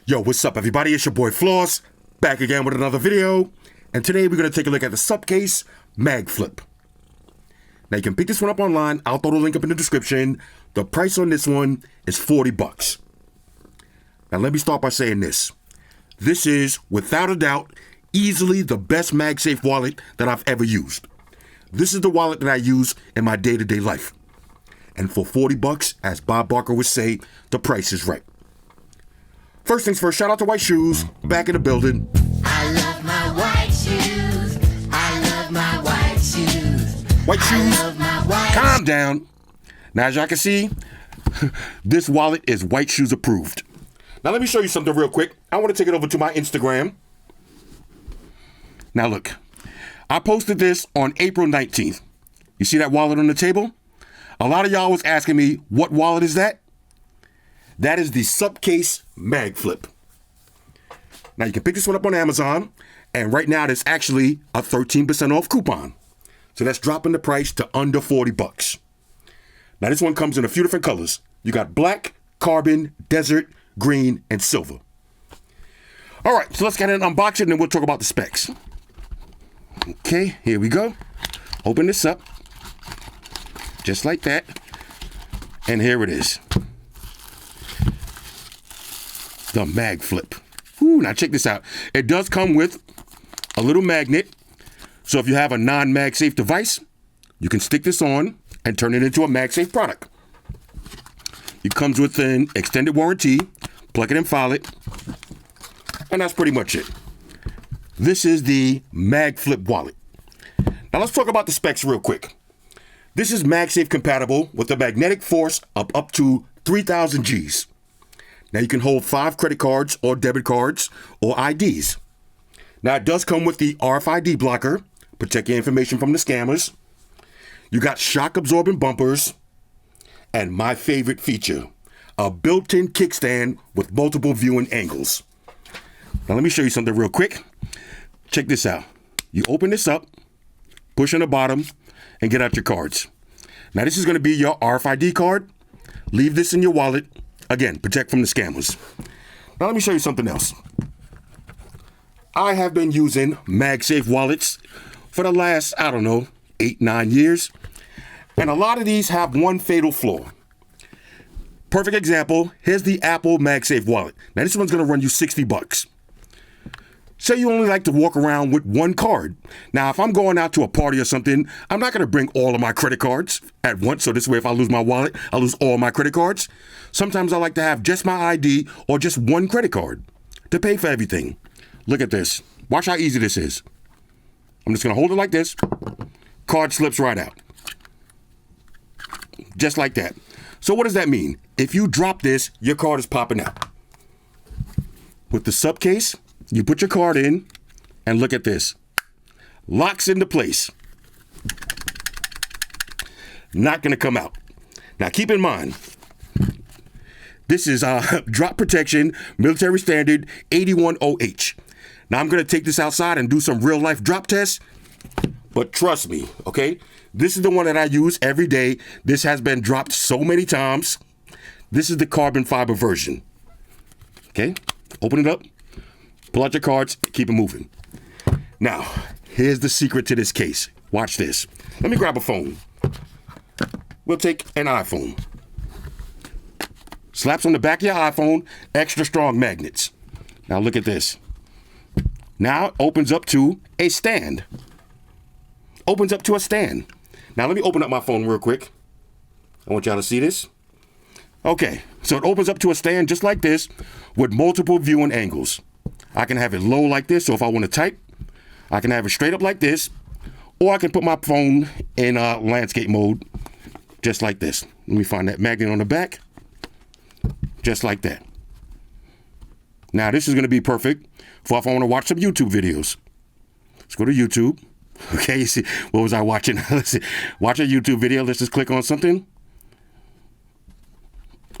Yo, what's up, everybody? It's your boy Floss, back again with another video. And today we're going to take a look at the SUPCASE MagFlip. Now, you can pick this one up online. I'll throw the link up in the description. The price on this one is 40 bucks. Now, let me start by saying this. This is, without a doubt, easily the best MagSafe wallet that I've ever used. This is the wallet that I use in my day-to-day life. And for 40 bucks, as Bob Barker would say, the price is right. First things first, shout out to White Shoes, back in the building. I love my white shoes. I love my white shoes. White Shoes, I love my white calm down. Now, as y'all can see, this wallet is White Shoes approved. Now, let me show you something real quick. I want to take it over to my Instagram. Now, look, I posted this on April 19th. You see that wallet on the table? A lot of y'all was asking me, what wallet is that? That is the SUPCASE MagFlip. Now, you can pick this one up on Amazon, and right now there's actually a 13% off coupon. So that's dropping the price to under 40 bucks. Now, this one comes in a few different colors. You got black, carbon, desert, green, and silver. All right, so let's get in and unbox it, and then we'll talk about the specs. Okay, here we go. Open this up. Just like that. And here it is. The MagFlip. Ooh, now check this out. It does come with a little magnet. So if you have a non-MagSafe device, you can stick this on and turn it into a MagSafe product. It comes with an extended warranty. Plug it and file it. And that's pretty much it. This is the MagFlip wallet. Now let's talk about the specs real quick. This is MagSafe compatible with a magnetic force of up to 3,000 Gs. Now you can hold 5 credit cards or debit cards or IDs. Now it does come with the RFID blocker, protect your information from the scammers. You got shock absorbent bumpers, and my favorite feature, a built-in kickstand with multiple viewing angles. Now let me show you something real quick. Check this out. You open this up, push on the bottom, and get out your cards. Now this is going to be your RFID card. Leave this in your wallet. Again, protect from the scammers. Now let me show you something else. I have been using MagSafe wallets for the last, 8-9 years. And a lot of these have one fatal flaw. Perfect example, here's the Apple MagSafe wallet. Now this one's going to run you 60 bucks. Say you only like to walk around with one card. Now, if I'm going out to a party or something, I'm not going to bring all of my credit cards at once. So this way, if I lose my wallet, I lose all my credit cards. Sometimes I like to have just my ID or just one credit card to pay for everything. Look at this. Watch how easy this is. I'm just going to hold it like this. Card slips right out. Just like that. So what does that mean? If you drop this, your card is popping out. With the SUPCASE, you put your card in, and look at this. Locks into place. Not going to come out. Now, keep in mind, this is drop protection, military standard 810H. Now, I'm going to take this outside and do some real-life drop tests, but trust me, okay? This is the one that I use every day. This has been dropped so many times. This is the carbon fiber version. Okay? Open it up. Pull out your cards, keep it moving. Now, here's the secret to this case. Watch this. Let me grab a phone. We'll take an iPhone. Slaps on the back of your iPhone, extra strong magnets. Now look at this. Now it opens up to a stand. Opens up to a stand. Now let me open up my phone real quick. I want y'all to see this. Okay, so it opens up to a stand just like this with multiple viewing angles. I can have it low like this, so if I want to type, I can have it straight up like this, or I can put my phone in landscape mode, just like this. Let me find that magnet on the back, just like that. Now, this is going to be perfect for if I want to watch some YouTube videos. Let's go to YouTube. Okay, you see, what was I watching? Let's see. Watch a YouTube video. Let's just click on something.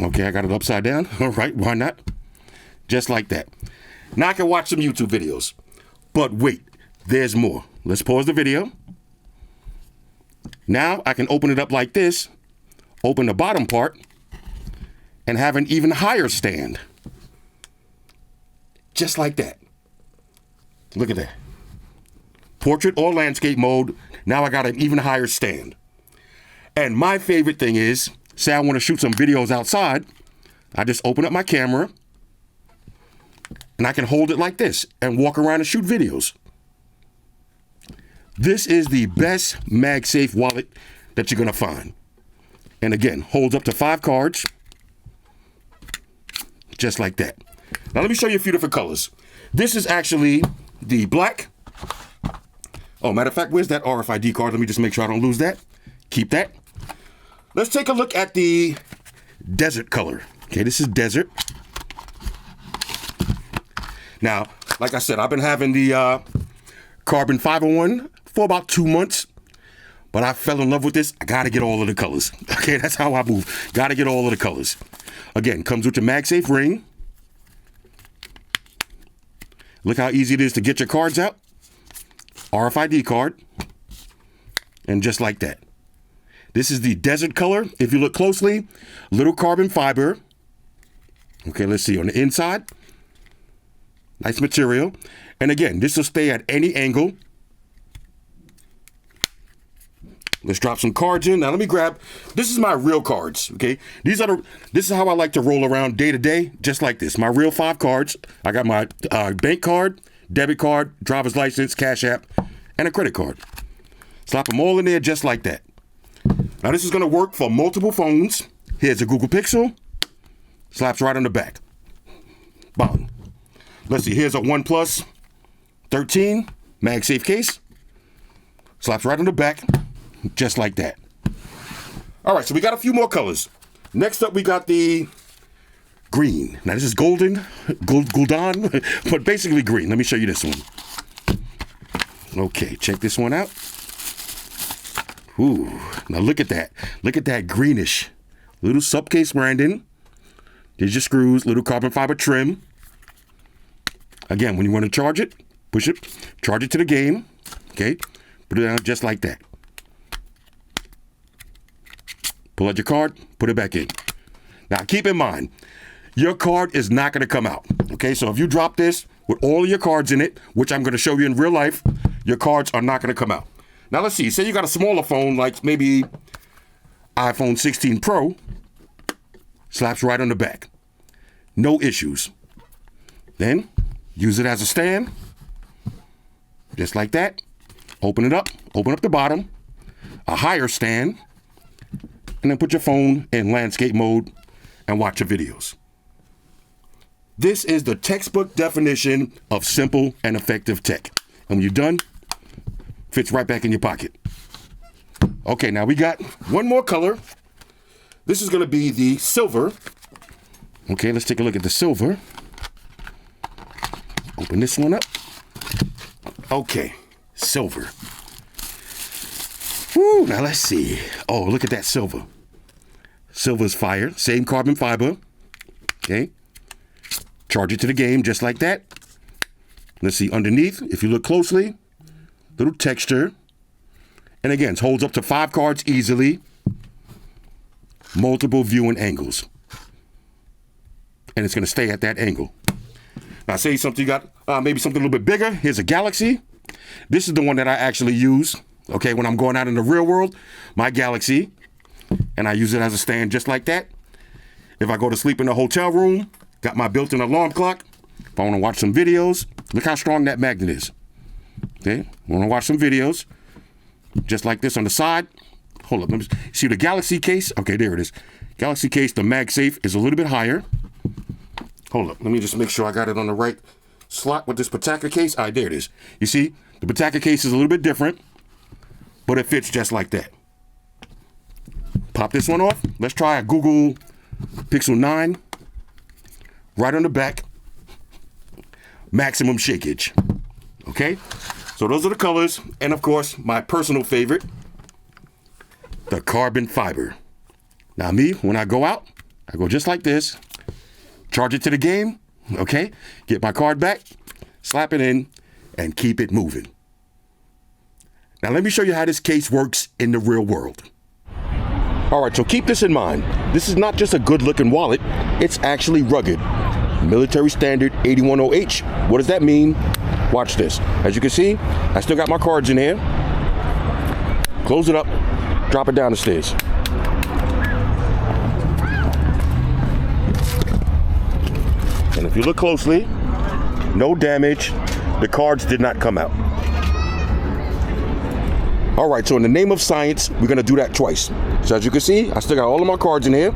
Okay, I got it upside down. All right, why not? Just like that. Now I can watch some YouTube videos. But wait, there's more. Let's pause the video. Now I can open it up like this, open the bottom part, and have an even higher stand. just like that. Look at that. Portrait or landscape mode. Now I got an even higher stand. And my favorite thing is, say I want to shoot some videos outside, I just open up my camera and I can hold it like this and walk around and shoot videos. This is the best MagSafe wallet that you're going to find. And again, holds up to 5 cards. Just like that. Now let me show you a few different colors. This is actually the black. Oh, matter of fact, where's that RFID card? Let me just make sure I don't lose that. Keep that. Let's take a look at the desert color. Okay, this is desert. Now, like I said, I've been having the carbon fiber one for about 2 months, but I fell in love with this. I gotta get all of the colors. Okay, that's how I move. Gotta get all of the colors. Again, comes with your MagSafe ring. Look how easy it is to get your cards out. RFID card. And just like that. This is the desert color. If you look closely, little carbon fiber. Okay, let's see on the inside. Nice material. And again, this will stay at any angle. Let's drop some cards in. Now let me grab, this is my real cards, okay? This is how I like to roll around day to day, just like this. My real 5 cards. I got my bank card, debit card, driver's license, cash app, and a credit card. Slap them all in there just like that. Now this is gonna work for multiple phones. Here's a Google Pixel. Slaps right on the back. Bang. Let's see, here's a OnePlus 13 MagSafe case. Slaps right on the back. Just like that. All right, so we got a few more colors. Next up, we got the green. Now, this is golden, but basically green. Let me show you this one. Okay, check this one out. Ooh, now look at that. Look at that greenish. Little SUPCASE branding. There's your screws, little carbon fiber trim. Again, when you want to charge it, push it, charge it to the game. Okay, put it down just like that. Pull out your card, put it back in. Now, keep in mind, your card is not going to come out. Okay, so if you drop this with all of your cards in it, which I'm going to show you in real life, your cards are not going to come out. Now, let's see. Say you got a smaller phone, like maybe iPhone 16 Pro. Slaps right on the back. No issues. Then, use it as a stand. Just like that. Open it up. Open up the bottom. A higher stand. And then put your phone in landscape mode and watch your videos. This is the textbook definition of simple and effective tech. And when you're done, fits right back in your pocket. Okay, now we got one more color. This is going to be the silver. Okay, let's take a look at the silver. Open this one up. Okay, silver. Woo, now let's see. Oh, look at that silver. Silver's fire. Same carbon fiber. Okay. Charge it to the game just like that. Let's see underneath. If you look closely, little texture. And again, it holds up to 5 cards easily. Multiple viewing angles. And it's going to stay at that angle. Now, say something you got, maybe something a little bit bigger. Here's a Galaxy. This is the one that I actually use. Okay, when I'm going out in the real world, my Galaxy, and I use it as a stand just like that. If I go to sleep in the hotel room, got my built-in alarm clock. If I want to watch some videos, look how strong that magnet is. Okay, want to watch some videos, just like this on the side. Hold up, let me see the Galaxy case. Okay, there it is. Galaxy case, the MagSafe is a little bit higher. Hold up, let me just make sure I got it on the right slot with this Pataka case. All right, there it is. You see, the Pataka case is a little bit different, but it fits just like that. Pop this one off. Let's try a Google Pixel 9. Right on the back. Maximum shakeage. Okay? So those are the colors. And of course, my personal favorite, the carbon fiber. Now me, when I go out, I go just like this. Charge it to the game. Okay? Get my card back. Slap it in. And keep it moving. Now let me show you how this case works in the real world. All right, so keep this in mind. This is not just a good looking wallet, it's actually rugged. military standard 8100H. What does that mean? Watch this. As you can see, I still got my cards in here. Close it up, drop it down the stairs. And if you look closely, no damage. The cards did not come out. All right, so in the name of science, we're gonna do that twice. So as you can see, I still got all of my cards in here.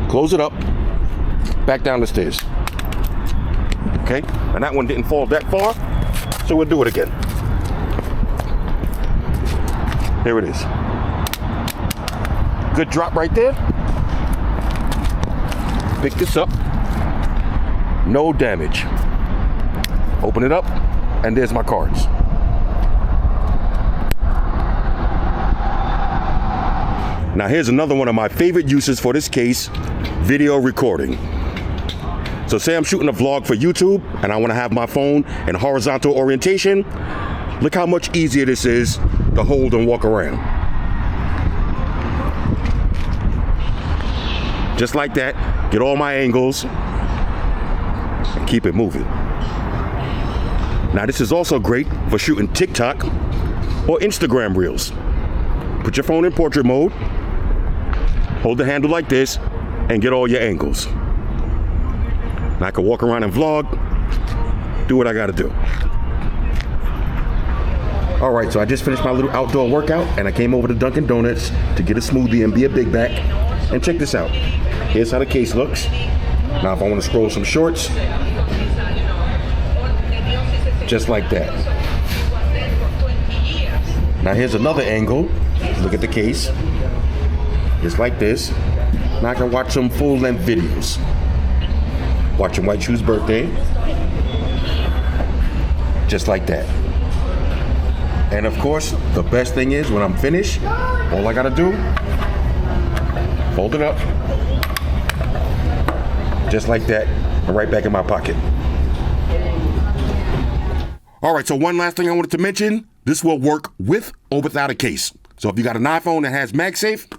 Close it up, back down the stairs. Okay, and that one didn't fall that far, so we'll do it again. Here it is. Good drop right there. Pick this up. No damage. Open it up, and there's my cards. Now here's another one of my favorite uses for this case, video recording. So say I'm shooting a vlog for YouTube and I want to have my phone in horizontal orientation. Look how much easier this is to hold and walk around. Just like that, get all my angles and keep it moving. Now this is also great for shooting TikTok or Instagram reels. Put your phone in portrait mode, hold the handle like this, and get all your angles. And I can walk around and vlog, do what I gotta do. All right, so I just finished my little outdoor workout and I came over to Dunkin' Donuts to get a smoothie and be a big back. And check this out. Here's how the case looks. Now if I wanna scroll some shorts, just like that. Now here's another angle. Look at the case. Just like this. Now I can watch some full-length videos. Watching White Shoe's birthday. Just like that. And of course, the best thing is when I'm finished, all I gotta do, fold it up. Just like that, and right back in my pocket. All right, so one last thing I wanted to mention. This will work with or without a case. So if you got an iPhone that has MagSafe,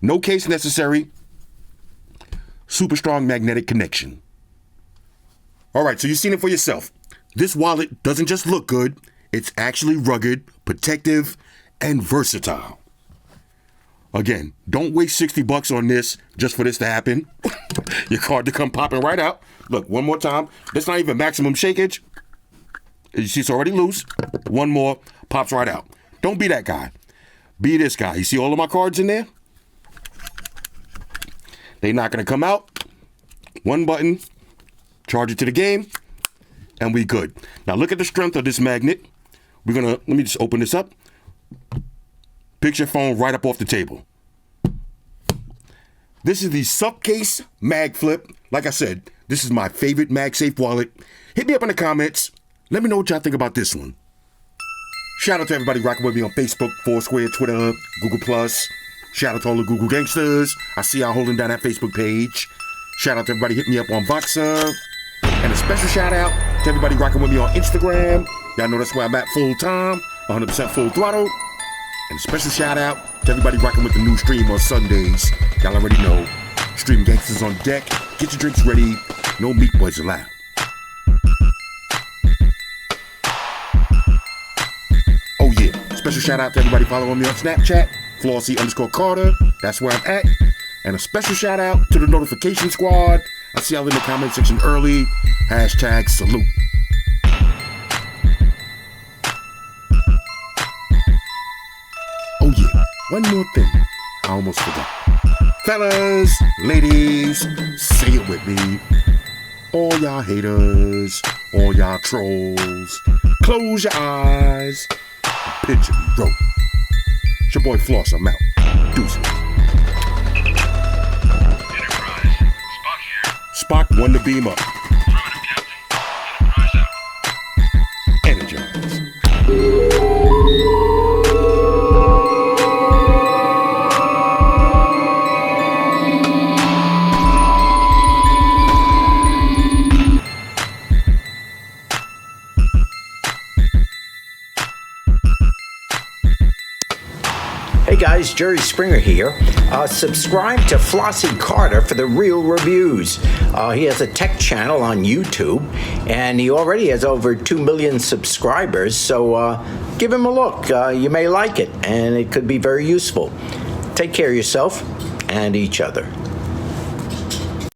no case necessary, super strong magnetic connection. All right, so you've seen it for yourself. This wallet doesn't just look good, it's actually rugged, protective, and versatile. Again, don't waste $60 on this just for this to happen. Your card to come popping right out. Look, one more time. That's not even maximum shakage. You see it's already loose. One more, pops right out. Don't be that guy. Be this guy. You see all of my cards in there? They're not gonna come out. One button, charge it to the game, and we good. Now look at the strength of this magnet. Let me just open this up. Pick your phone right up off the table. This is the SUPCASE MagFlip. Like I said, this is my favorite MagSafe wallet. Hit me up in the comments. Let me know what y'all think about this one. Shout out to everybody rocking with me on Facebook, Foursquare, Twitter, Google+. Shout out to all the Google gangsters. I see y'all holding down that Facebook page. Shout out to everybody hitting me up on Voxer. And a special shout out to everybody rocking with me on Instagram. Y'all know that's where I'm at full time, 100% full throttle. And a special shout out to everybody rocking with the new stream on Sundays. Y'all already know. Stream gangsters on deck. Get your drinks ready. No meat boys allowed. Oh yeah. Special shout out to everybody following me on Snapchat. Flossy_Carter. That's where I'm at. And a special shout out to the notification squad. I see y'all in the comment section early. Hashtag salute. Oh yeah, one more thing. I almost forgot. Fellas, ladies, say it with me. All y'all haters, all y'all trolls, close your eyes and picture me roll. It's your boy Floss, I'm out. Deuces. Enterprise. Spock here. Spock won the beam up. Affirmative, Captain. Enterprise out. Energize. Hey guys, Jerry Springer here. Subscribe to Flossy Carter for the real reviews. He has a tech channel on YouTube, and he already has over 2 million subscribers, so give him a look. You may like it, and it could be very useful. Take care of yourself and each other.